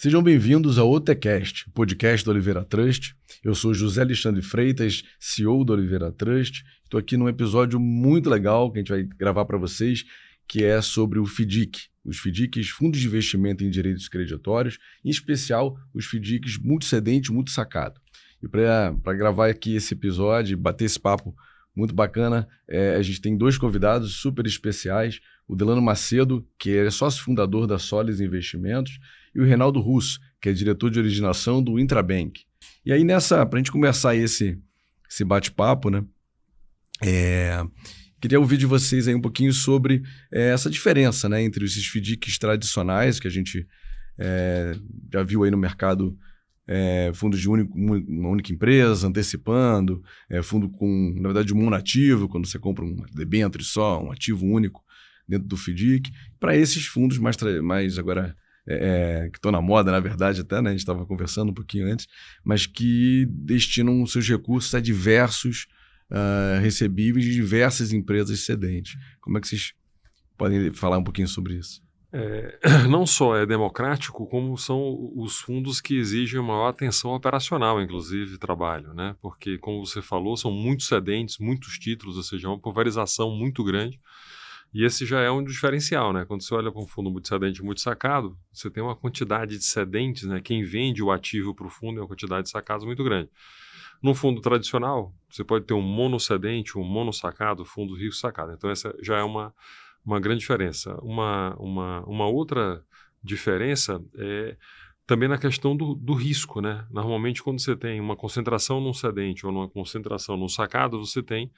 Sejam bem-vindos ao OTCast, podcast do Oliveira Trust. Eu sou José Alexandre Freitas, CEO do Oliveira Trust. Estou aqui num episódio muito legal que a gente vai gravar para vocês, que é sobre o FDIC, os FDICs, Fundos de Investimento em Direitos Creditórios, em especial os FDICs multicedente e multisacado. E para gravar aqui esse episódio, bater esse papo muito bacana, a gente tem dois convidados super especiais, o Delano Macedo, que é sócio fundador da Solis Investimentos, e o Reinaldo Russo, que é diretor de originação do Intrabank. E aí para a gente começar aí esse bate-papo, né? Queria ouvir de vocês aí um pouquinho sobre essa diferença, né, entre esses FDICs tradicionais que a gente já viu aí no mercado, fundos de uma única empresa, antecipando, fundo com, na verdade, um monativo, quando você compra um debênture só, um ativo único dentro do FDIC, para esses fundos mais agora que estão na moda, na verdade, até, né, a gente estava conversando um pouquinho antes, mas que destinam seus recursos a diversos recebíveis de diversas empresas cedentes. Como é que vocês podem falar um pouquinho sobre isso? Não só é democrático, como são os fundos que exigem maior atenção operacional, inclusive trabalho, né? Porque, como você falou, são muitos cedentes, muitos títulos, ou seja, uma pulverização muito grande. E esse já é um diferencial, né? Quando você olha para um fundo multicedente e multisacado, você tem uma quantidade de cedentes, né? Quem vende o ativo para o fundo é uma quantidade de sacados muito grande. No fundo tradicional, você pode ter um monocedente, um monossacado, fundo rico sacado. Então, essa já é uma grande diferença. Uma outra diferença é também na questão do risco, né? Normalmente, quando você tem uma concentração num cedente ou uma concentração num sacado, você tem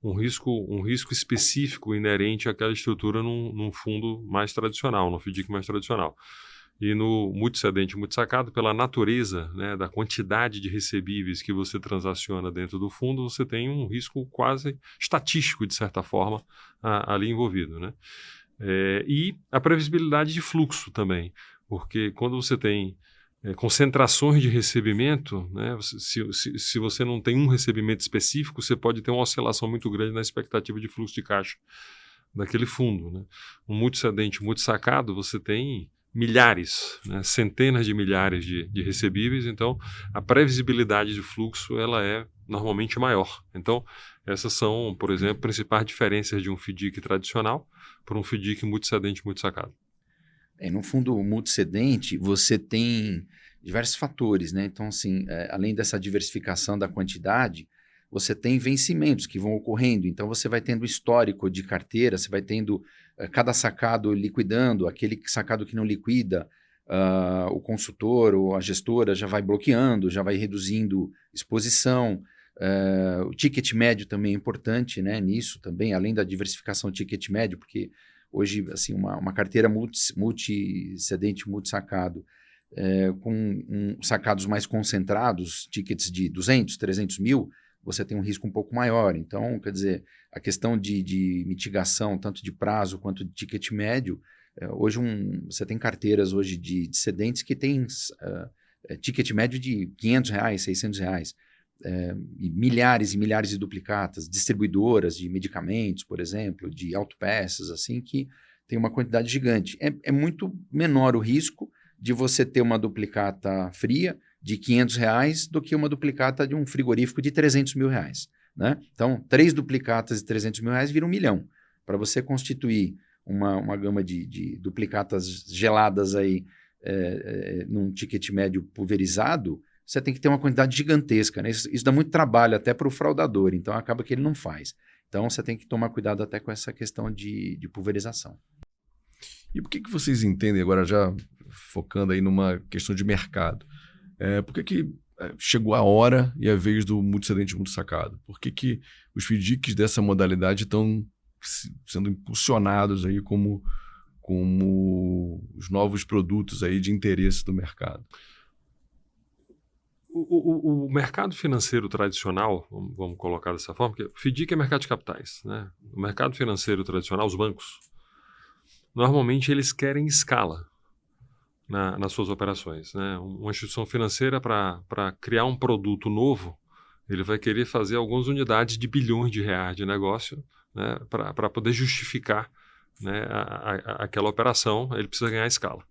um risco específico inerente àquela estrutura num fundo mais tradicional, num FDIC mais tradicional. E no multicedente, multisacado, pela natureza, né, da quantidade de recebíveis que você transaciona dentro do fundo, você tem um risco quase estatístico, de certa forma, ali envolvido, né? E a previsibilidade de fluxo também, porque quando você tem concentrações de recebimento, né, se você não tem um recebimento específico, você pode ter uma oscilação muito grande na expectativa de fluxo de caixa daquele fundo, né? Um multicedente, multisacado, você tem milhares, né, centenas de milhares de recebíveis, então a previsibilidade de fluxo ela é normalmente maior. Então, essas são, por exemplo, principais diferenças de um FDIC tradicional para um FDIC multicedente multisacado. No fundo multicedente, você tem diversos fatores, né? Então, assim, além dessa diversificação da quantidade, você tem vencimentos que vão ocorrendo. Então, você vai tendo histórico de carteira, você vai tendo cada sacado liquidando, aquele sacado que não liquida, o consultor ou a gestora já vai bloqueando, já vai reduzindo exposição. O ticket médio também é importante, né, nisso também, além da diversificação do ticket médio, porque hoje, assim, uma carteira multicedente, multisacado, com sacados mais concentrados, tickets de 200, 300 mil, você tem um risco um pouco maior. Então, quer dizer, a questão de mitigação, tanto de prazo quanto de ticket médio, hoje você tem carteiras hoje de cedentes que tem ticket médio de R$500, R$600, e milhares de duplicatas, distribuidoras de medicamentos, por exemplo, de autopeças, assim, que tem uma quantidade gigante. É muito menor o risco de você ter uma duplicata fria de R$500 do que uma duplicata de um frigorífico de R$300 mil, né? Então, 3 duplicatas de R$300 mil viram 1 milhão. Para você constituir uma gama de duplicatas geladas aí num ticket médio pulverizado, você tem que ter uma quantidade gigantesca, né? Isso dá muito trabalho até para o fraudador, então acaba que ele não faz. Então, você tem que tomar cuidado até com essa questão de pulverização. E por que vocês entendem, agora já focando aí numa questão de mercado, por que chegou a hora e a vez do multicedente multisacado? Por que os FDICs dessa modalidade estão sendo impulsionados aí como os novos produtos aí de interesse do mercado? O mercado financeiro tradicional, vamos colocar dessa forma, porque o FDIC é mercado de capitais, né? O mercado financeiro tradicional, os bancos, normalmente eles querem escala nas suas operações, né? Uma instituição financeira, para criar um produto novo, ele vai querer fazer algumas unidades de bilhões de reais de negócio, né, para poder justificar, né, aquela operação, ele precisa ganhar escala.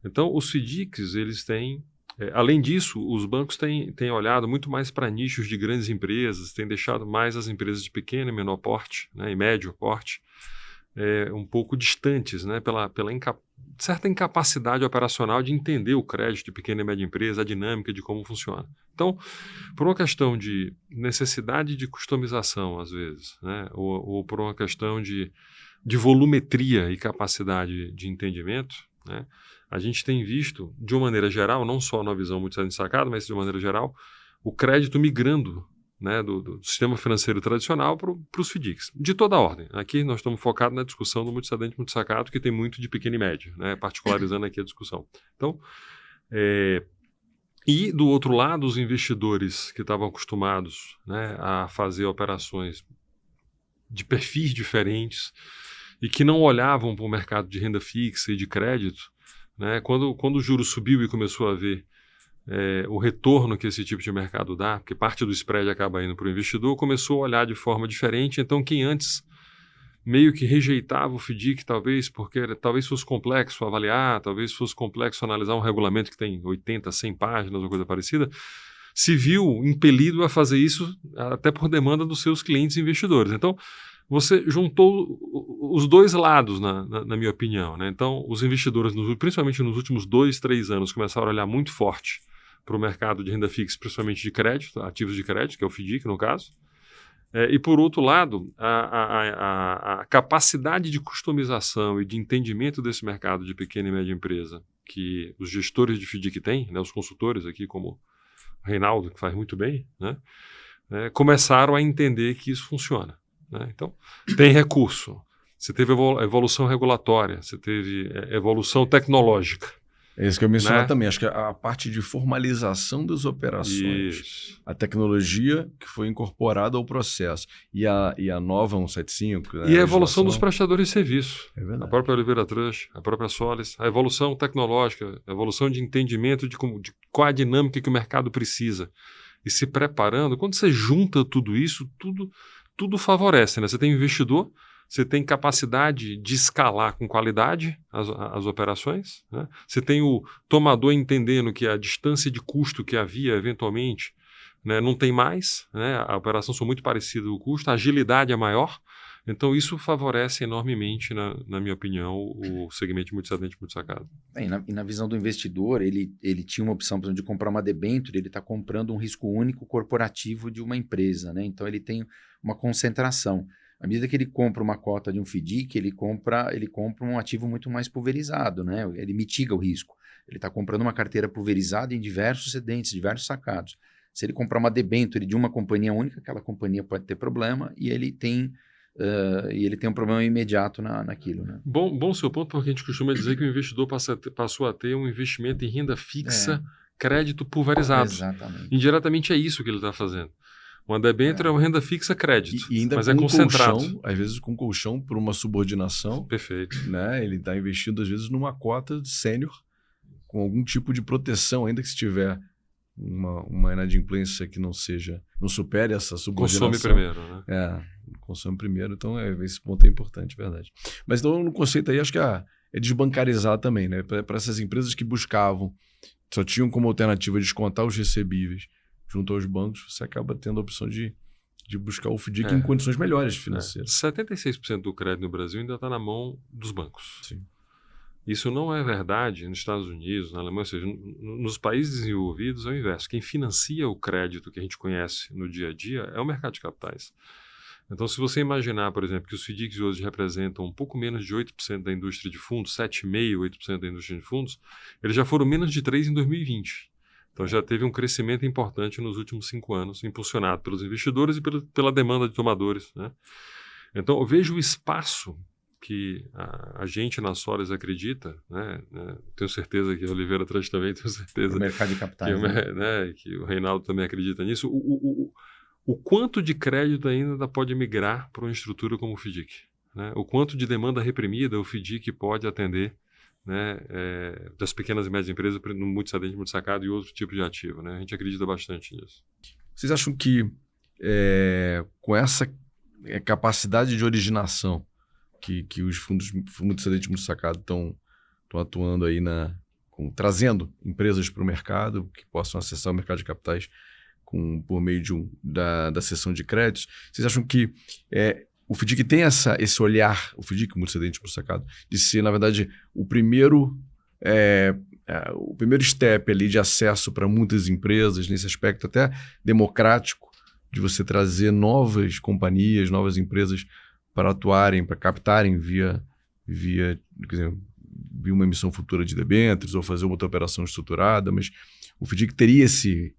Então, os FDICs, eles têm... além disso, os bancos têm olhado muito mais para nichos de grandes empresas, têm deixado mais as empresas de pequeno e menor porte, né, e médio porte, um pouco distantes, né, pela certa incapacidade operacional de entender o crédito de pequena e média empresa, a dinâmica de como funciona. Então, por uma questão de necessidade de customização, às vezes, né, ou por uma questão de volumetria e capacidade de entendimento, né, a gente tem visto, de uma maneira geral, não só na visão multissedente sacado, mas de uma maneira geral, o crédito migrando, né, do sistema financeiro tradicional para os FDICs, de toda a ordem. Aqui nós estamos focados na discussão do multissedente multissacado, que tem muito de pequeno e médio, né, particularizando aqui a discussão. Então, e do outro lado, os investidores que estavam acostumados, né, a fazer operações de perfis diferentes e que não olhavam para o mercado de renda fixa e de crédito, né, quando o juro subiu e começou a ver o retorno que esse tipo de mercado dá, porque parte do spread acaba indo para o investidor, começou a olhar de forma diferente. Então, quem antes meio que rejeitava o FDIC, talvez porque talvez fosse complexo avaliar, talvez fosse complexo analisar um regulamento que tem 80, 100 páginas ou coisa parecida, se viu impelido a fazer isso até por demanda dos seus clientes investidores. Então, você juntou os dois lados, na minha opinião, né? Então, os investidores, principalmente nos últimos 2, 3 anos, começaram a olhar muito forte para o mercado de renda fixa, principalmente de crédito, ativos de crédito, que é o FDIC, no caso. E, por outro lado, a capacidade de customização e de entendimento desse mercado de pequena e média empresa que os gestores de FDIC têm, né, os consultores aqui, como o Reinaldo, que faz muito bem, né, começaram a entender que isso funciona. Né? Então, tem recurso, você teve evolução regulatória, você teve evolução tecnológica. É isso que eu mencionava, né? Também. Acho que a parte de formalização das operações, isso. A tecnologia que foi incorporada ao processo e a nova 175. E a evolução dos prestadores de serviço. É verdade. A própria Oliveira Trust, a própria Solis, a evolução tecnológica, a evolução de entendimento de qual a dinâmica que o mercado precisa. E se preparando, quando você junta tudo isso, tudo favorece. Né? Você tem investidor, você tem capacidade de escalar com qualidade as operações, né? Você tem o tomador entendendo que a distância de custo que havia eventualmente, né, não tem mais, né? A operação são muito parecida o custo, a agilidade é maior, então isso favorece enormemente, na minha opinião, o segmento multissedente multissacado. E na visão do investidor, ele tinha uma opção, por exemplo, de comprar uma debênture, ele está comprando um risco único corporativo de uma empresa, né? Então ele tem uma concentração. À medida que ele compra uma cota de um FDIC, ele compra um ativo muito mais pulverizado, né? Ele mitiga o risco. Ele está comprando uma carteira pulverizada em diversos cedentes, diversos sacados. Se ele comprar uma debênture de uma companhia única, aquela companhia pode ter problema e ele tem um problema imediato naquilo. Né? Bom seu ponto, porque a gente costuma dizer que o investidor passou a ter um investimento em renda fixa, crédito pulverizado. Exatamente. Indiretamente é isso que ele está fazendo. Uma debênture é uma renda fixa crédito, e ainda mas com é concentrado. Colchão, às vezes com colchão por uma subordinação. Perfeito. Né? Ele está investindo, às vezes, numa cota sênior com algum tipo de proteção, ainda que se tiver uma inadimplência que não supere essa subordinação. Consome primeiro, né? Consome primeiro. Então, esse ponto é importante, verdade. Mas então, no conceito aí, acho que é desbancarizar também, né? Para essas empresas que buscavam, só tinham como alternativa descontar os recebíveis junto aos bancos, você acaba tendo a opção de buscar o FDIC em condições melhores financeiras. 76% do crédito no Brasil ainda está na mão dos bancos. Sim. Isso não é verdade nos Estados Unidos, na Alemanha, ou seja, nos países desenvolvidos é o inverso. Quem financia o crédito que a gente conhece no dia a dia é o mercado de capitais. Então, se você imaginar, por exemplo, que os FDICs hoje representam um pouco menos de 8% da indústria de fundos, 7,5%, 8% da indústria de fundos, eles já foram menos de 3% em 2020. Então já teve um crescimento importante nos últimos 5 anos, impulsionado pelos investidores e pela demanda de tomadores. Né? Então eu vejo o espaço que a gente na Solis acredita, né? Tenho certeza que a Oliveira Trust também, tenho certeza. O mercado de capitais. Que o Reinaldo também acredita nisso. O quanto de crédito ainda pode migrar para uma estrutura como o FDIC? Né? O quanto de demanda reprimida o FDIC pode atender, né, das pequenas e médias empresas no multissedente, multissacado e outro tipo de ativo. Né? A gente acredita bastante nisso. Vocês acham que com essa capacidade de originação que os fundos multissedente multissacado estão atuando aí trazendo empresas para o mercado que possam acessar o mercado de capitais por meio da cessão de créditos. Vocês acham que o FDIC tem esse olhar, o FDIC, multicedente multisacado, de ser, na verdade, o primeiro step ali de acesso para muitas empresas, nesse aspecto até democrático, de você trazer novas companhias, novas empresas para atuarem, para captarem via uma emissão futura de debêntures ou fazer uma outra operação estruturada, mas o FDIC teria esse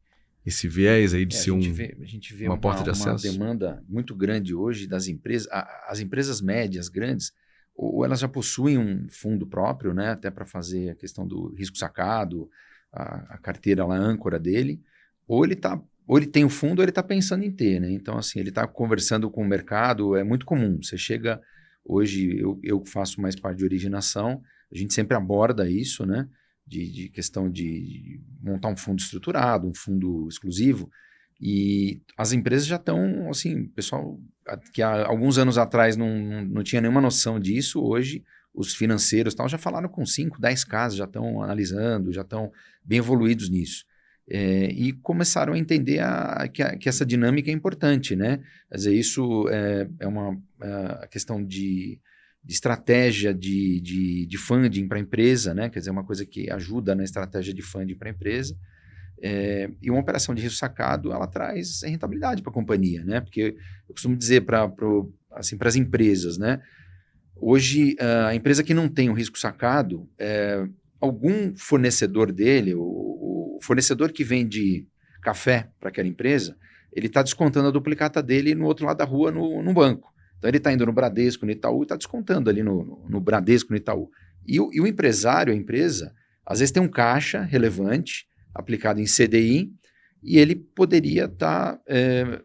viés aí de ser a gente vê uma porta de acesso? Uma demanda muito grande hoje das empresas. As empresas médias, grandes, ou elas já possuem um fundo próprio, né, até para fazer a questão do risco sacado, a carteira lá, a âncora dele, ou ele tem o fundo ou ele está pensando em ter, né? Então, assim, ele está conversando com o mercado, é muito comum. Você chega, hoje, eu faço mais parte de originação, a gente sempre aborda isso, né? De questão de montar um fundo estruturado, um fundo exclusivo, e as empresas já estão, assim, pessoal que há alguns anos atrás não tinha nenhuma noção disso, hoje os financeiros tal, já falaram com 5, 10 casos, já estão analisando, já estão bem evoluídos nisso. E começaram a entender que essa dinâmica é importante, né? Quer dizer, isso é uma questão de estratégia de funding para a empresa, né? Quer dizer, uma coisa que ajuda na estratégia de funding para a empresa. E uma operação de risco sacado, ela traz rentabilidade para a companhia, né? Porque eu costumo dizer para as empresas, né? Hoje, a empresa que não tem o risco sacado, algum fornecedor dele, o fornecedor que vende café para aquela empresa, ele está descontando a duplicata dele no outro lado da rua, no banco. Então, ele está indo no Bradesco, no Itaú, e está descontando ali no Bradesco, no Itaú. E o empresário, a empresa, às vezes tem um caixa relevante aplicado em CDI e ele poderia estar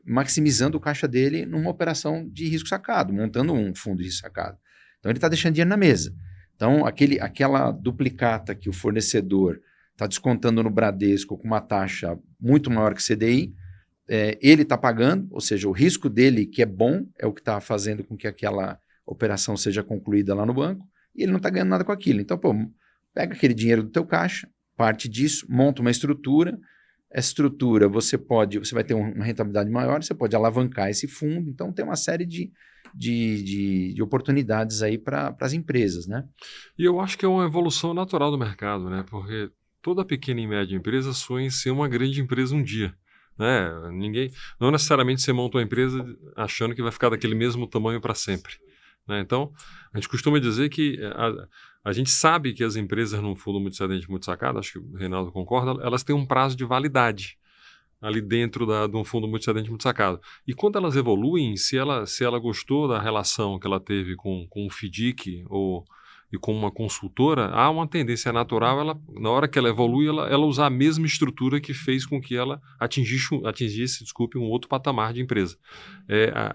maximizando o caixa dele numa operação de risco sacado, montando um fundo de risco sacado. Então, ele está deixando dinheiro na mesa. Então, aquela duplicata que o fornecedor está descontando no Bradesco com uma taxa muito maior que CDI, ele está pagando, ou seja, o risco dele, que é bom, é o que está fazendo com que aquela operação seja concluída lá no banco, e ele não está ganhando nada com aquilo. Então, pega aquele dinheiro do teu caixa, parte disso, monta uma estrutura, essa estrutura você vai ter uma rentabilidade maior, você pode alavancar esse fundo, então tem uma série de oportunidades aí para as empresas, né? E eu acho que é uma evolução natural do mercado, né? Porque toda pequena e média empresa sonha em ser uma grande empresa um dia. Né? Não necessariamente você monta uma empresa achando que vai ficar daquele mesmo tamanho para sempre. Né? Então, a gente costuma dizer que a gente sabe que as empresas num fundo multicedente multisacado, acho que o Reinaldo concorda, elas têm um prazo de validade ali dentro de um fundo multicedente multisacado. E quando elas evoluem, se ela gostou da relação que ela teve com o FDIC e com uma consultora, há uma tendência natural, na hora que ela evolui, ela usar a mesma estrutura que fez com que ela atingisse um outro patamar de empresa.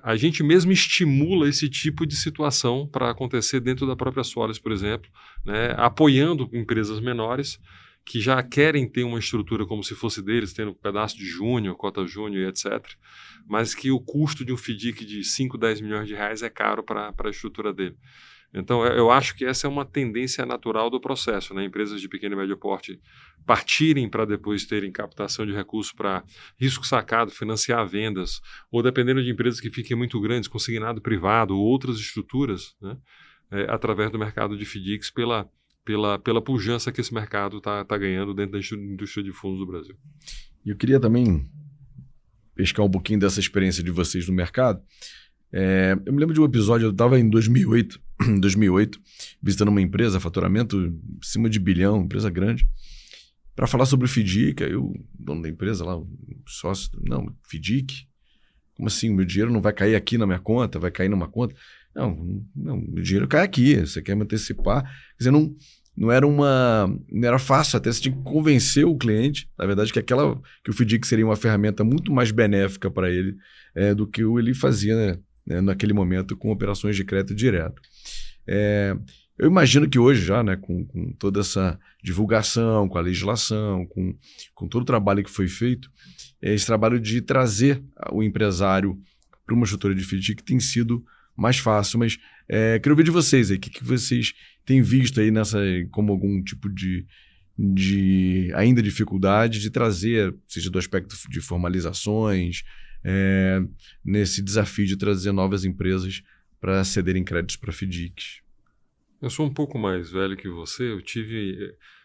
A gente mesmo estimula esse tipo de situação para acontecer dentro da própria Solis, por exemplo, né, apoiando empresas menores que já querem ter uma estrutura como se fosse deles, tendo um pedaço de júnior, cota júnior e etc., mas que o custo de um FDIC de 5, 10 milhões de reais é caro para a estrutura dele. Então, eu acho que essa é uma tendência natural do processo, né? Empresas de pequeno e médio porte partirem para depois terem captação de recursos para risco sacado, financiar vendas, ou dependendo de empresas que fiquem muito grandes, consignado privado ou outras estruturas, né? Através do mercado de FDICs pela pujança que esse mercado está ganhando dentro da indústria de fundos do Brasil. E eu queria também pescar um pouquinho dessa experiência de vocês no mercado. Eu me lembro de um episódio, eu estava em 2008, visitando uma empresa, faturamento acima de bilhão, empresa grande, para falar sobre o FDIC. Aí o dono da empresa lá, o sócio, não, FDIC? Como assim? O meu dinheiro não vai cair aqui na minha conta, vai cair numa conta? Não, meu dinheiro cai aqui, você quer me antecipar? Quer dizer, não era fácil, até você tinha que convencer o cliente, na verdade, que o FDIC seria uma ferramenta muito mais benéfica para ele do que ele fazia, né, naquele momento com operações de crédito direto. Eu imagino que hoje já, né, com toda essa divulgação, com a legislação, com todo o trabalho que foi feito, esse trabalho de trazer o empresário para uma estrutura de FDIC tem sido mais fácil, mas quero ouvir de vocês aí, o que vocês têm visto aí como algum tipo de ainda dificuldade de trazer, seja do aspecto de formalizações, nesse desafio de trazer novas empresas para cederem créditos para FDICs? Eu sou um pouco mais velho que você.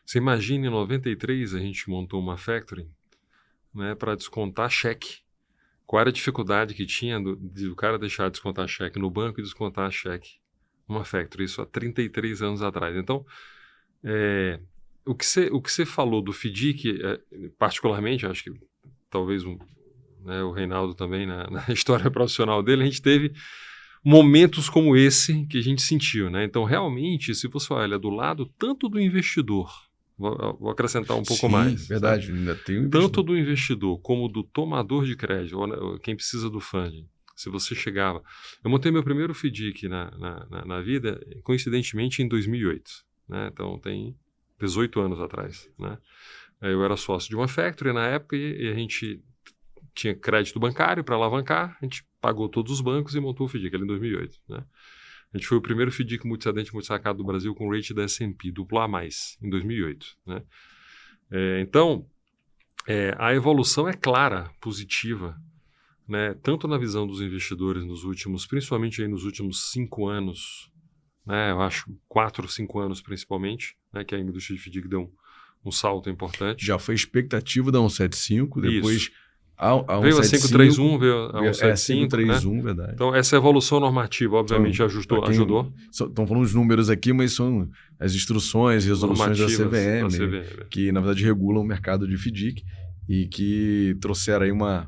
Você imagina, em 93 a gente montou uma factoring, né, para descontar cheque. Qual era a dificuldade que tinha do cara deixar de descontar cheque no banco e descontar cheque numa factory? Isso há 33 anos atrás. Então, o que você falou do FDIC, particularmente, acho que talvez o Reinaldo também, na história profissional dele, a gente teve momentos como esse que a gente sentiu, né? Então, realmente, se você olha do lado tanto do investidor, vou acrescentar um pouco mais. Verdade, sabe? ainda tem um investidor. Tanto do investidor como do tomador de crédito, ou quem precisa do funding. Se você chegava... Eu montei meu primeiro FDIC na vida, coincidentemente, em 2008. Né? Então, tem 18 anos atrás. Né? Eu era sócio de uma factory na época e a gente tinha crédito bancário para alavancar, a gente pagou todos os bancos e montou o FDIC ali em 2008. Né? A gente foi o primeiro FDIC multicedente multisacado do Brasil com rate da S&P, duplo A+, em 2008. Né? Então, a evolução é clara, positiva, né? Tanto na visão dos investidores principalmente aí nos últimos 5 anos, né? Eu acho 4, 5 anos principalmente, né? Que a indústria de FDIC deu um salto importante. Já foi expectativa da 175, depois... Isso. Veio a 531, veio a 175, 531, né? verdade. Então, essa evolução normativa, obviamente, ajudou. Estão falando os números aqui, mas são as instruções, resoluções da CVM, que, na verdade, regulam o mercado de FDIC e que trouxeram aí uma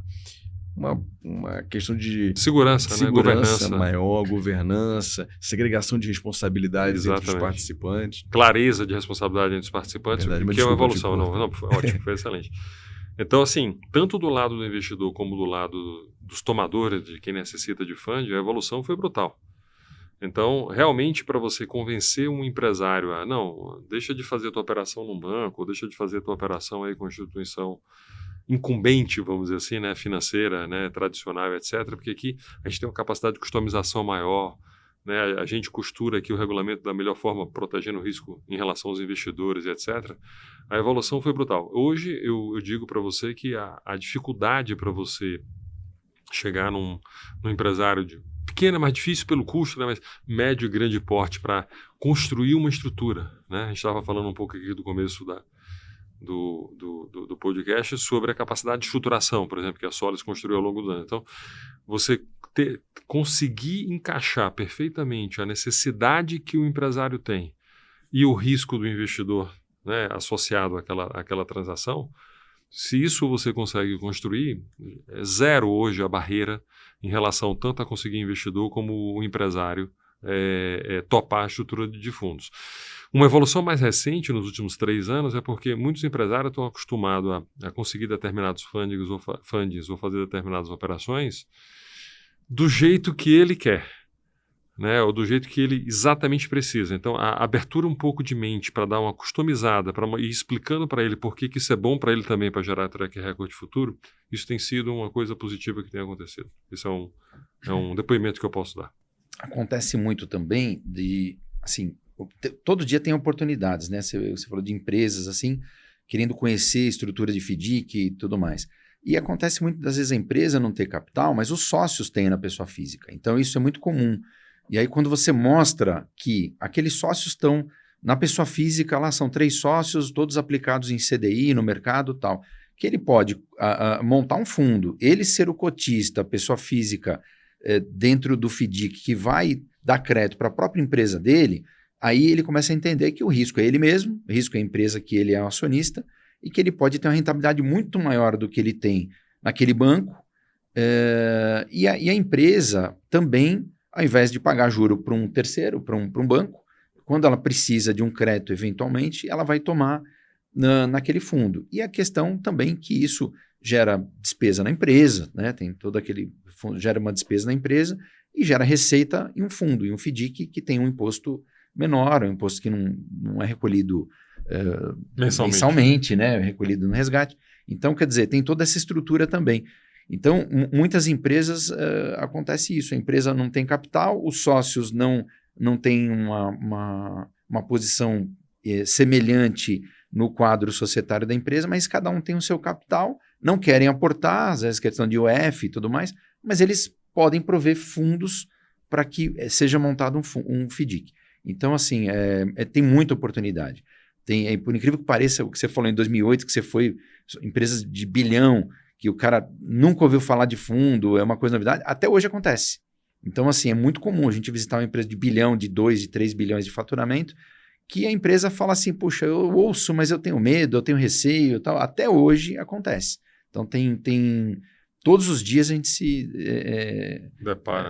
questão de segurança, né? Governança. Maior, governança, segregação de responsabilidades entre os participantes. Clareza de responsabilidade entre os participantes, que é uma evolução. Não, foi ótimo, foi excelente. Então, assim, tanto do lado do investidor como do lado dos tomadores, de quem necessita de funding, a evolução foi brutal. Então, realmente, para você convencer um empresário a, não, deixa de fazer a tua operação num banco, ou deixa de fazer a tua operação aí com instituição incumbente, vamos dizer assim, né, financeira, né, tradicional, etc., porque aqui a gente tem uma capacidade de customização maior, né, a gente costura aqui o regulamento da melhor forma, protegendo o risco em relação aos investidores, etc., a evolução foi brutal. Hoje, eu digo para você que a dificuldade para você chegar num empresário pequeno, mais difícil pelo custo, né, mas médio e grande porte, para construir uma estrutura. Né? A gente estava falando um pouco aqui do começo do podcast sobre a capacidade de estruturação, por exemplo, que a Solis construiu ao longo do ano. Então, você conseguir encaixar perfeitamente a necessidade que o empresário tem e o risco do investidor, né, associado àquela transação, se isso você consegue construir, é zero hoje a barreira em relação tanto a conseguir investidor como o empresário topar a estrutura de fundos. Uma evolução mais recente nos últimos 3 anos é porque muitos empresários estão acostumados a conseguir determinados fundings ou fazer determinadas operações do jeito que ele quer, né? Ou do jeito que ele exatamente precisa. Então, a abertura um pouco de mente para dar uma customizada, para ir explicando para ele por que isso é bom para ele também, para gerar track record futuro, isso tem sido uma coisa positiva que tem acontecido. Isso é um depoimento que eu posso dar. Acontece muito também assim, todo dia tem oportunidades, né? Você falou de empresas, assim, querendo conhecer a estrutura de FDIC e tudo mais. E acontece muito das vezes a empresa não ter capital, mas os sócios têm na pessoa física. Então, isso é muito comum. E aí, quando você mostra que aqueles sócios estão na pessoa física, lá são 3 sócios, todos aplicados em CDI, no mercado e tal, que ele pode montar um fundo, ele ser o cotista, a pessoa física, dentro do FDIC, que vai dar crédito para a própria empresa dele, aí ele começa a entender que o risco é ele mesmo, o risco é a empresa que ele é acionista, e que ele pode ter uma rentabilidade muito maior do que ele tem naquele banco, e a empresa também, ao invés de pagar juro para um terceiro, para um banco, quando ela precisa de um crédito eventualmente, ela vai tomar naquele fundo. E a questão também que isso gera despesa na empresa, né? Tem todo aquele fundo, gera uma despesa na empresa e gera receita em um fundo, em um FDIC que tem um imposto menor, um imposto que não é recolhido mensalmente, né? Recolhido no resgate. Então, quer dizer, tem toda essa estrutura também. Então, muitas empresas acontece isso, a empresa não tem capital, os sócios não têm uma posição semelhante no quadro societário da empresa, mas cada um tem o seu capital, não querem aportar, às vezes questão de UF e tudo mais, mas eles podem prover fundos para que seja montado um FDIC. Então, assim, tem muita oportunidade. Por incrível que pareça, o que você falou em 2008, que você foi empresas de bilhão, que o cara nunca ouviu falar de fundo, é uma coisa novidade, até hoje acontece. Então, assim, é muito comum a gente visitar uma empresa de bilhão, de 2, de 3 bilhões de faturamento, que a empresa fala assim, puxa, eu ouço, mas eu tenho medo, eu tenho receio, tal. Até hoje acontece. Então, todos os dias a gente se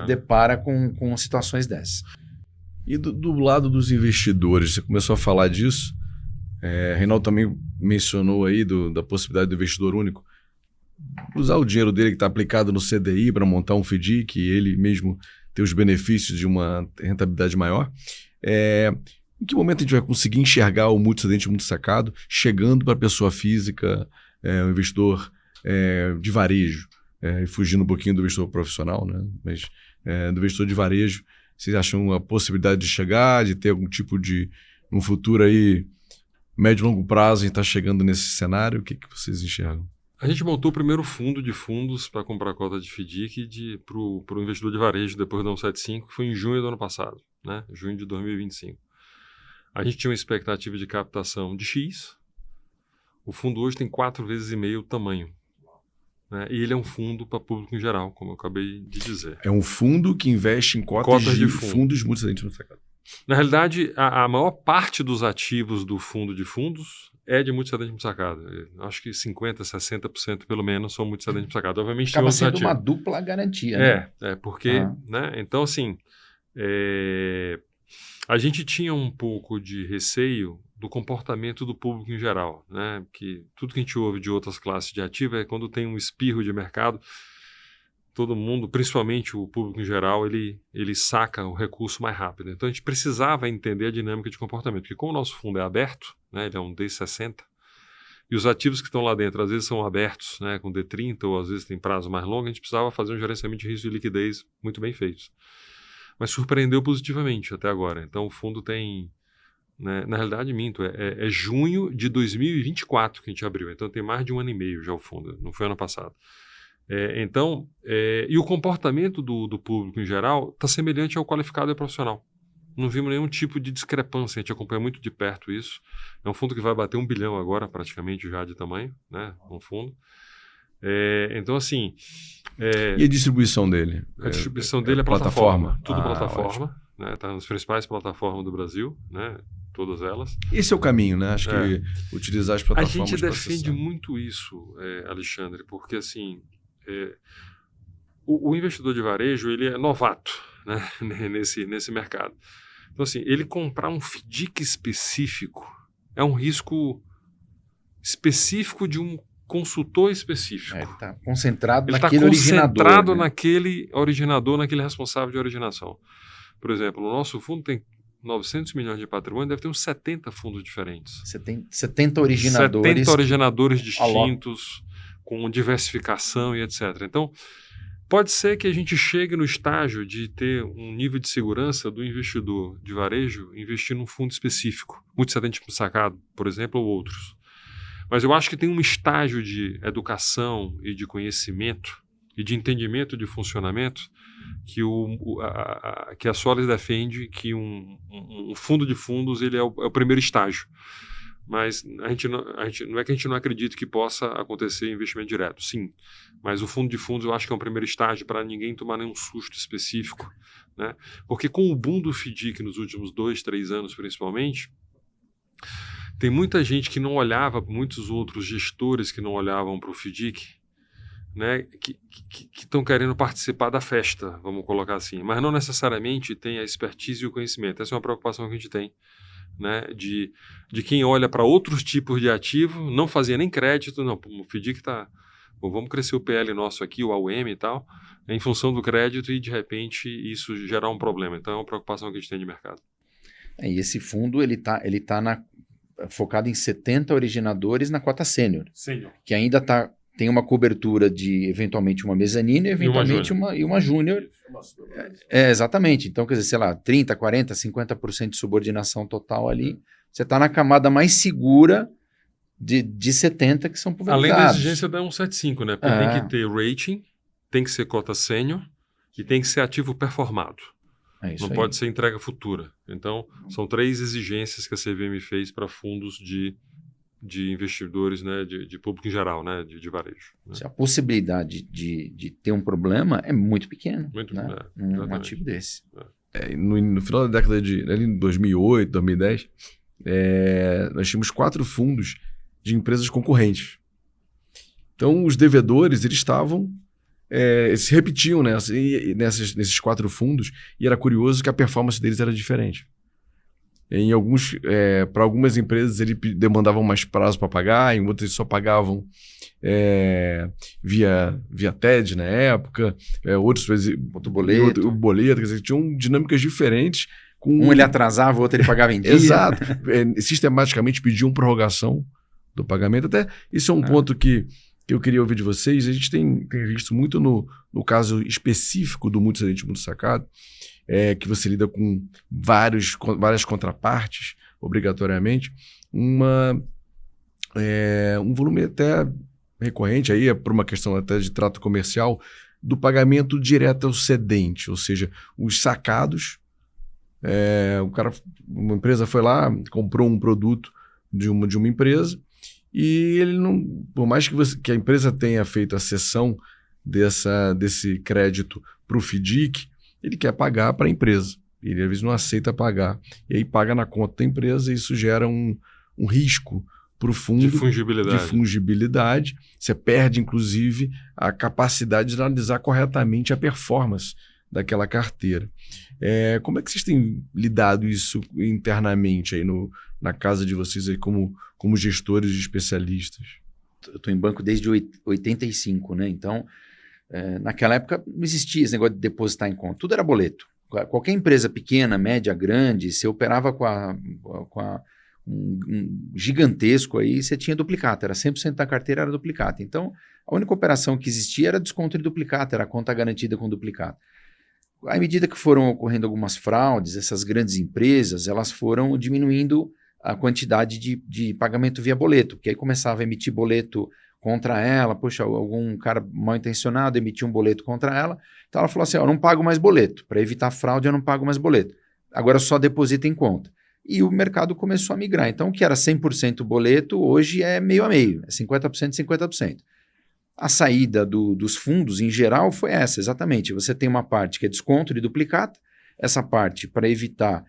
depara com situações dessas. E do lado dos investidores, você começou a falar disso, Reinaldo também mencionou aí da possibilidade do investidor único usar o dinheiro dele que está aplicado no CDI para montar um FDIC e ele mesmo ter os benefícios de uma rentabilidade maior. Em que momento a gente vai conseguir enxergar o multissedente e multissacado chegando para a pessoa física, o investidor de varejo, fugindo um pouquinho do investidor profissional, né? Mas do investidor de varejo, vocês acham a possibilidade de chegar, de ter algum tipo de, um futuro aí, médio e longo prazo, a gente está chegando nesse cenário? O que vocês enxergam? A gente montou o primeiro fundo de fundos para comprar cota de FDIC para o investidor de varejo depois do 175, que foi em junho do ano passado, né? Junho de 2025. A gente tinha uma expectativa de captação de X. O fundo hoje tem 4,5 vezes o tamanho. Né? E ele é um fundo para público em geral, como eu acabei de dizer. É um fundo que investe em cotas de fundos multissedentes multissacados. Na realidade, a maior parte dos ativos do fundo de fundos é de multissedente multissacado. Acho que 50%, 60% pelo menos são multissedente multissacado. Obviamente acaba sendo uma dupla garantia, né? Porque, né? Então, assim, a gente tinha um pouco de receio do comportamento do público em geral, né? Que tudo que a gente ouve de outras classes de ativo é quando tem um espirro de mercado, todo mundo, principalmente o público em geral, ele saca o recurso mais rápido. Então a gente precisava entender a dinâmica de comportamento, porque como o nosso fundo é aberto, né? Ele é um D60, e os ativos que estão lá dentro às vezes são abertos, né? Com D30 ou às vezes tem prazo mais longo, a gente precisava fazer um gerenciamento de risco de liquidez muito bem feito. Mas surpreendeu positivamente até agora. Então o fundo tem, né, na realidade minto, é junho de 2024 que a gente abriu, então tem mais de 1 ano e meio já o fundo, não foi ano passado. E o comportamento do público em geral está semelhante ao qualificado e profissional. Não vimos nenhum tipo de discrepância, a gente acompanha muito de perto isso. É um fundo que vai bater 1 bilhão agora, praticamente já de tamanho, né, um fundo. Então, assim... E a distribuição dele? A distribuição dele é plataforma. Tudo Ótimo. plataforma. Está nas principais plataformas do Brasil, né? Todas elas. Esse é o caminho, né? Acho que utilizar as plataformas... A gente defende muito isso, Alexandre, porque assim, o investidor de varejo ele é novato, né? nesse mercado. Então assim, ele comprar um FDIC específico é um risco específico de um consultor específico. Ele está concentrado naquele originador. Concentrado naquele originador, naquele responsável de originação. Por exemplo, o nosso fundo tem 900 milhões de patrimônio, deve ter uns 70 fundos diferentes. Você tem 70 originadores. 70 originadores distintos, com diversificação e etc. Então, pode ser que a gente chegue no estágio de ter um nível de segurança do investidor de varejo investir num fundo específico, multissedente multissacado, por exemplo, ou outros. Mas eu acho que tem um estágio de educação e de conhecimento e de entendimento de funcionamento que a Solis defende que um fundo de fundos ele é o primeiro estágio. Mas não é que a gente não acredite que possa acontecer investimento direto, sim. Mas o fundo de fundos eu acho que é um primeiro estágio para ninguém tomar nenhum susto específico, né? Porque com o boom do FDIC nos últimos 2, 3 anos principalmente, tem muita gente que não olhava, muitos outros gestores que não olhavam para o FDIC, né, que estão querendo participar da festa, vamos colocar assim, mas não necessariamente tem a expertise e o conhecimento. Essa é uma preocupação que a gente tem, né, de quem olha para outros tipos de ativo, não fazia nem crédito, não, o FDIC está, vamos crescer o PL nosso aqui, o AUM e tal, em função do crédito e de repente isso gerar um problema. Então é uma preocupação que a gente tem de mercado. E esse fundo ele tá focado em 70 originadores na cota sênior, que ainda tem uma cobertura de, eventualmente, uma mezanina e, eventualmente, uma júnior. Exatamente. Então, quer dizer, sei lá, 30%, 40%, 50% de subordinação total ali. Você está na camada mais segura de 70 que são pulverizados. Além da exigência da 175, né? Porque tem que ter rating, tem que ser cota sênior e tem que ser ativo performado. Não pode ser entrega futura. Então, são 3 exigências que a CVM fez para fundos de investidores, né, de público em geral, né, de varejo. Né? A possibilidade de ter um problema é muito pequena, muito, né? Um ativo desse. No final da década ali em 2008, 2010, nós tínhamos 4 fundos de empresas concorrentes. Então, os devedores, eles estavam... se repetiam nesses 4 fundos, e era curioso que a performance deles era diferente. Para algumas empresas eles demandavam mais prazo para pagar, em outras só pagavam via TED na época, outro boleto, quer dizer, tinham dinâmicas diferentes. Um ele atrasava, o outro ele pagava em dia. Exato. Sistematicamente pediam prorrogação do pagamento. Até isso é um ponto que eu queria ouvir de vocês. A gente tem visto muito no caso específico do multicedente multissacado, que você lida com várias contrapartes, obrigatoriamente, um volume até recorrente, aí por uma questão até de trato comercial, do pagamento direto ao cedente, ou seja, os sacados. Uma empresa foi lá, comprou um produto de uma empresa, e ele não, por mais que a empresa tenha feito a cessão desse crédito para o FDIC, ele quer pagar para a empresa. Ele, às vezes, não aceita pagar. E aí paga na conta da empresa, e isso gera um risco para o fundo de fungibilidade. Você perde, inclusive, a capacidade de analisar corretamente a performance daquela carteira. Como é que vocês têm lidado isso internamente aí na casa de vocês aí como gestores e especialistas? Eu estou em banco desde 85, né? Então, naquela época não existia esse negócio de depositar em conta. Tudo era boleto. Qualquer empresa pequena, média, grande, você operava com um gigantesco aí, você tinha duplicata. Era 100% da carteira era duplicata. Então, a única operação que existia era desconto de duplicata, era a conta garantida com duplicata. À medida que foram ocorrendo algumas fraudes, essas grandes empresas, elas foram diminuindo a quantidade de pagamento via boleto, porque aí começava a emitir boleto contra ela, poxa, algum cara mal intencionado emitiu um boleto contra ela, então ela falou assim, eu não pago mais boleto, para evitar fraude eu não pago mais boleto, agora só deposita em conta. E o mercado começou a migrar, então o que era 100% boleto, hoje é meio a meio, é 50%, 50%. A saída dos fundos, em geral, foi essa, exatamente. Você tem uma parte que é desconto de duplicata, essa parte, para evitar,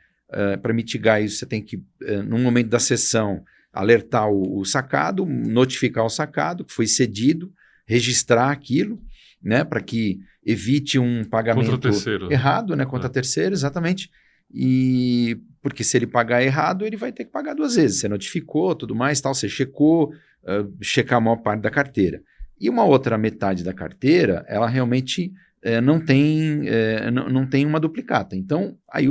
para mitigar isso, você tem que, no momento da cessão, alertar o sacado, notificar o sacado, que foi cedido, registrar aquilo, né, para que evite um pagamento errado, né, contra terceiro, exatamente. E porque se ele pagar errado, ele vai ter que pagar 2 vezes. Você notificou, tudo mais, tal, você checou, checar a maior parte da carteira. E uma outra metade da carteira, ela realmente não tem uma duplicata. Então, aí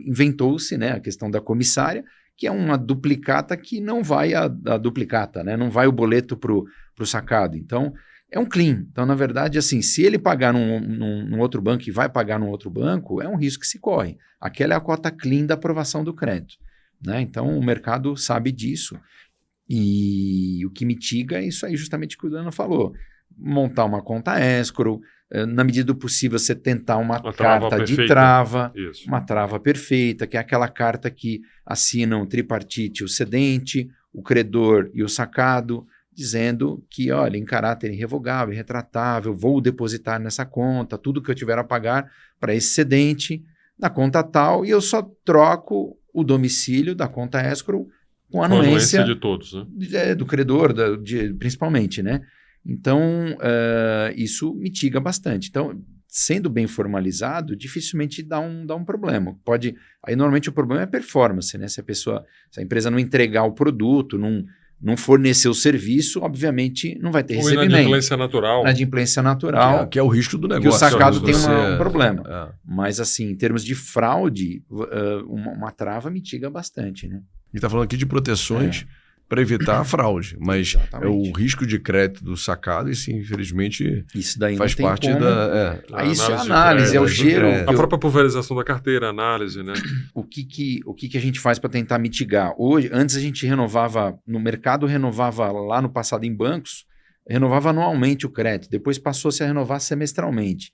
inventou-se, né, a questão da comissária, que é uma duplicata que não vai a duplicata, né, não vai o boleto para o sacado. Então, é um clean. Então, na verdade, assim, se ele pagar num outro banco e vai pagar num outro banco, é um risco que se corre. Aquela é a cota clean da aprovação do crédito, né? Então, o mercado sabe disso. E o que mitiga é isso aí, justamente o que o Dano falou. Montar uma conta escrow, na medida do possível você tentar uma carta de trava, isso. Uma trava perfeita, que é aquela carta que assinam o tripartite, o cedente, o credor e o sacado, dizendo que, olha, em caráter irrevogável, irretratável, vou depositar nessa conta tudo que eu tiver a pagar para esse cedente na conta tal, e eu só troco o domicílio da conta escrow com a anuência de todos, né? Do credor, principalmente, né? Então, isso mitiga bastante. Então, sendo bem formalizado, dificilmente dá um problema. Aí, normalmente, o problema é a performance, né? Se a empresa não entregar o produto, não fornecer o serviço, obviamente, não vai ter recebimento. Inadimplência natural. Inadimplência natural. Que é o risco do negócio. Que o sacado tem um problema. Mas, assim, em termos de fraude, uma trava mitiga bastante, né? A gente está falando aqui de proteções para evitar a fraude. Mas Exatamente. o risco de crédito do sacado, isso infelizmente Isso daí faz não tem parte como. da... Aí isso é de análise, é o crédito, giro. crédito. A própria pulverização da carteira, análise, né? O que a gente faz para tentar mitigar? Hoje, antes a gente renovava, no mercado renovava lá no passado em bancos, renovava anualmente o crédito, depois passou-se a renovar semestralmente.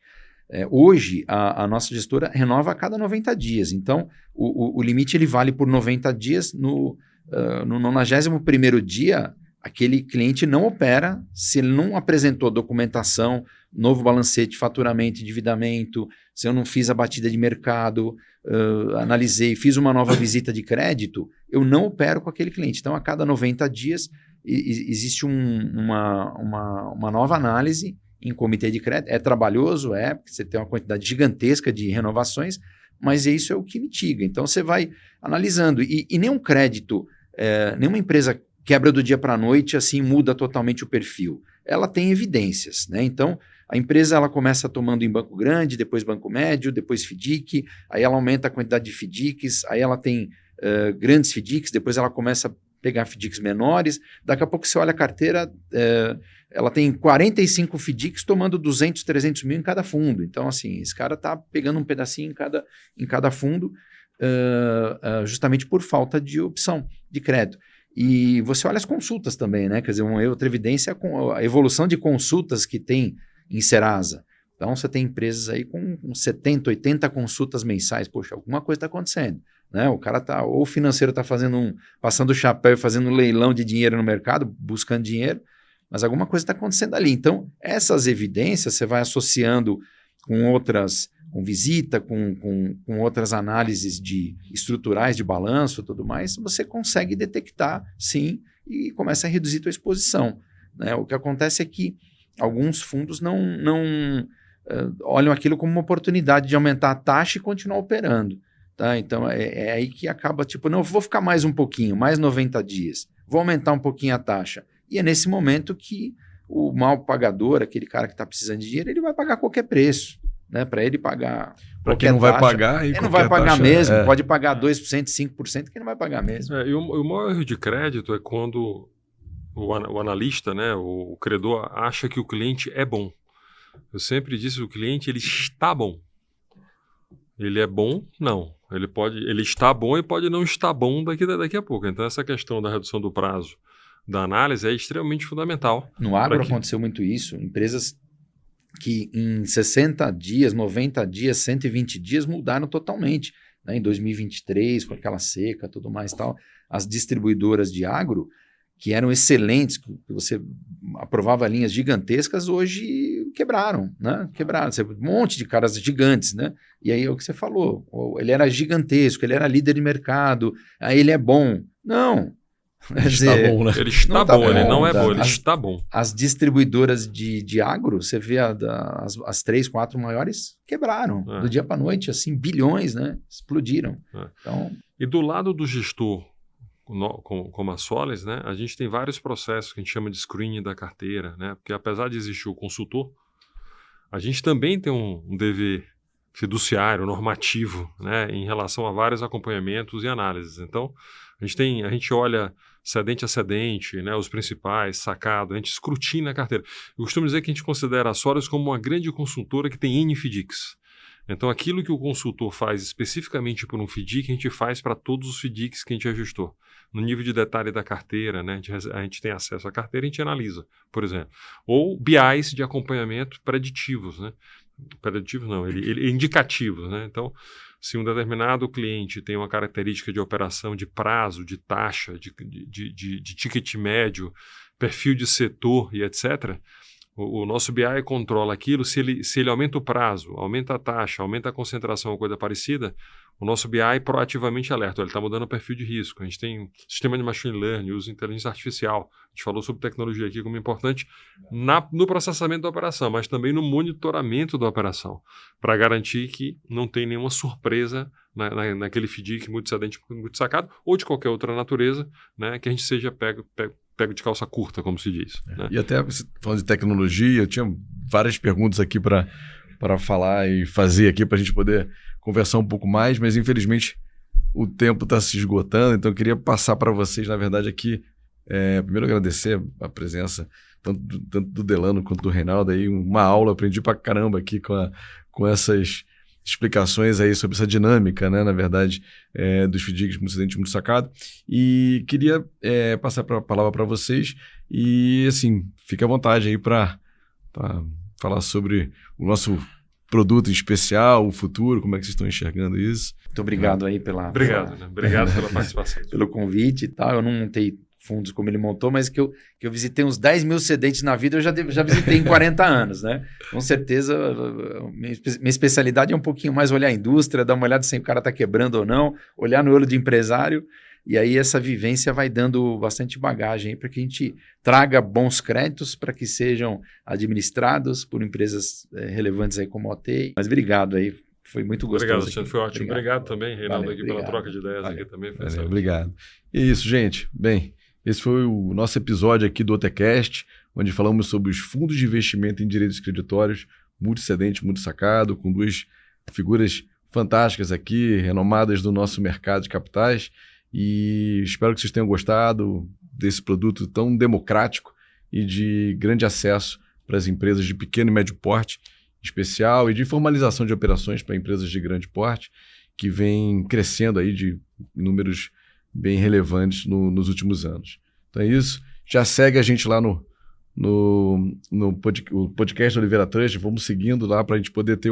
Hoje, a nossa gestora renova a cada 90 dias. Então, o limite ele vale por 90 dias. No 91º dia, aquele cliente não opera se ele não apresentou documentação, novo balancete, faturamento, endividamento, se eu não fiz a batida de mercado, analisei, fiz uma nova visita de crédito, eu não opero com aquele cliente. Então, a cada 90 dias, existe uma nova análise em comitê de crédito. É trabalhoso, porque você tem uma quantidade gigantesca de renovações, mas isso é o que mitiga. Então, você vai analisando. E nenhum crédito, nenhuma empresa quebra do dia para a noite, assim, muda totalmente o perfil. Ela tem evidências, né? Então, a empresa ela começa tomando em banco grande, depois banco médio, depois FDIC, aí ela aumenta a quantidade de FDICs, aí ela tem grandes FDICs, depois ela começa a pegar FDICs menores, daqui a pouco você olha a carteira, ela tem 45 FDICs tomando 200, 300 mil em cada fundo. Então, assim, esse cara está pegando um pedacinho em cada fundo, justamente por falta de opção de crédito. E você olha as consultas também, né? Quer dizer, outra evidência com a evolução de consultas que tem em Serasa. Então, você tem empresas aí com 70, 80 consultas mensais. Poxa, alguma coisa está acontecendo. Né? O cara ou o financeiro está passando o chapéu e fazendo um leilão de dinheiro no mercado, buscando dinheiro, mas alguma coisa está acontecendo ali. Então, essas evidências você vai associando com outras, com visita, com outras análises estruturais de balanço e tudo mais, você consegue detectar, sim, e começa a reduzir a tua exposição. Né? O que acontece é que alguns fundos não olham aquilo como uma oportunidade de aumentar a taxa e continuar operando. Tá? Então, é aí que acaba, tipo, não, vou ficar mais um pouquinho, mais 90 dias, vou aumentar um pouquinho a taxa. E é nesse momento que o mal pagador, aquele cara que está precisando de dinheiro, ele vai pagar qualquer preço. Né? Para ele pagar. Para quem não vai pagar, ele não vai pagar mesmo, pode pagar 2%, 5%, que não vai pagar mesmo. E o maior erro de crédito é quando o analista, né, o credor, acha que o cliente é bom. Eu sempre disse que o cliente ele está bom. Ele é bom? Não. Ele está bom e pode não estar bom daqui a pouco. Então, essa questão da redução do prazo da análise é extremamente fundamental. No agro aconteceu muito isso. Empresas que em 60 dias, 90 dias, 120 dias mudaram totalmente. Né? Em 2023, com aquela seca, tudo mais e tal, as distribuidoras de agro, que eram excelentes, que você aprovava linhas gigantescas, hoje quebraram, né? Quebraram. Um monte de caras gigantes, né? E aí é o que você falou, ele era gigantesco, ele era líder de mercado, aí ele é bom. Não. Ele está bom, né? Ele está bom, ele não é bom, ele está bom. As distribuidoras de agro, você vê as 3, 4 maiores quebraram, do dia para a noite, assim, bilhões, né? Explodiram. Então... E do lado do gestor, como a Solis, né, a gente tem vários processos que a gente chama de screening da carteira, né? Porque apesar de existir o consultor, a gente também tem um dever fiduciário, normativo, né, em relação a vários acompanhamentos e análises. Então, a gente olha cedente a cedente, né, os principais, sacado, a gente escrutina a carteira. Eu costumo dizer que a gente considera a Solis como uma grande consultora que tem N FDICs. Então, aquilo que o consultor faz especificamente por um FDIC, a gente faz para todos os FDICs que a gente ajustou. No nível de detalhe da carteira, né, a gente tem acesso à carteira e a gente analisa, por exemplo. Ou BIs de acompanhamento preditivos, né? Preditivos não, ele indicativos, né? Então, se um determinado cliente tem uma característica de operação de prazo, de taxa, de ticket médio, perfil de setor e etc., o nosso BI controla aquilo. Se ele aumenta o prazo, aumenta a taxa, aumenta a concentração ou coisa parecida, o nosso BI proativamente alerta. Ele está mudando o perfil de risco. A gente tem sistema de machine learning, uso de inteligência artificial. A gente falou sobre tecnologia aqui como importante no processamento da operação, mas também no monitoramento da operação, para garantir que não tem nenhuma surpresa naquele FDIC muito cedente, muito sacado, ou de qualquer outra natureza, né, que a gente seja pego de calça curta, como se diz. Né? E até falando de tecnologia, eu tinha várias perguntas aqui para falar e fazer aqui para a gente poder conversar um pouco mais, mas infelizmente o tempo está se esgotando, então eu queria passar para vocês, na verdade, aqui Primeiro agradecer a presença tanto do Delano quanto do Reinaldo, aí, uma aula, aprendi pra caramba aqui com essas explicações aí sobre essa dinâmica, né, na verdade, dos FDICs multicedente muito sacado. E queria passar a palavra para vocês e, assim, fique à vontade aí para falar sobre o nosso produto em especial, o futuro, como é que vocês estão enxergando isso. Muito obrigado aí Obrigado pela participação. pelo convite e tal. Eu não montei fundos como ele montou, mas que eu visitei uns 10 mil sedentes na vida, eu já visitei em 40 anos, né? Com certeza, minha especialidade é um pouquinho mais olhar a indústria, dar uma olhada se o cara está quebrando ou não, olhar no olho de empresário, e aí essa vivência vai dando bastante bagagem para que a gente traga bons créditos para que sejam administrados por empresas relevantes aí como a OT. Mas obrigado aí, foi muito gostoso. Obrigado, Alexandre, foi ótimo. Obrigado também, Reinaldo, aqui pela troca de ideias aqui também. Obrigado. E é isso, gente. Bem, esse foi o nosso episódio aqui do OTCast, onde falamos sobre os fundos de investimento em direitos creditórios, multicedente, multisacado, com duas figuras fantásticas aqui, renomadas do nosso mercado de capitais. E espero que vocês tenham gostado desse produto tão democrático e de grande acesso para as empresas de pequeno e médio porte, em especial, e de formalização de operações para empresas de grande porte, que vem crescendo aí de números bem relevantes nos últimos anos. Então é isso. Já segue a gente lá no podcast do Oliveira Trust. Vamos seguindo lá para a gente poder ter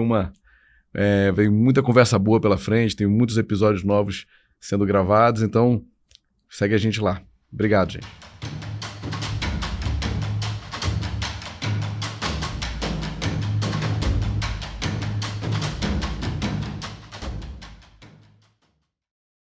vem muita conversa boa pela frente, tem muitos episódios novos sendo gravados. Então segue a gente lá. Obrigado, gente.